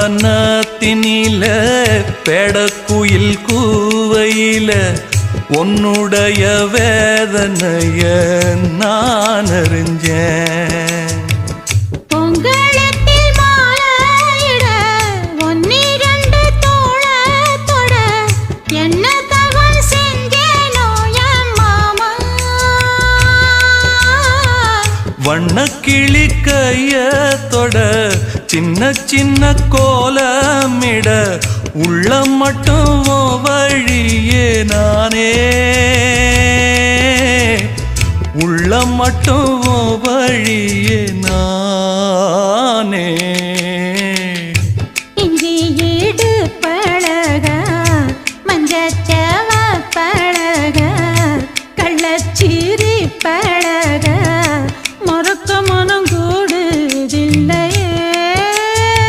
புன்னவனத்தினில பெடக்குயில் கூவையில உன்னுடைய வேதனைய நான் அறிஞ்சேன். பொங்கலத்தில் மாலையிட ஒன்னிரண்டு தோளத்தொட என்ன தவம் செஞ்சேனோ என் மாமா. வண்ணக்கிளி கையத்தொட சின்ன சின்ன கோலமிட உள்ள மட்டும் வழியே நானே உள்ள மட்டும் வழியே நானே.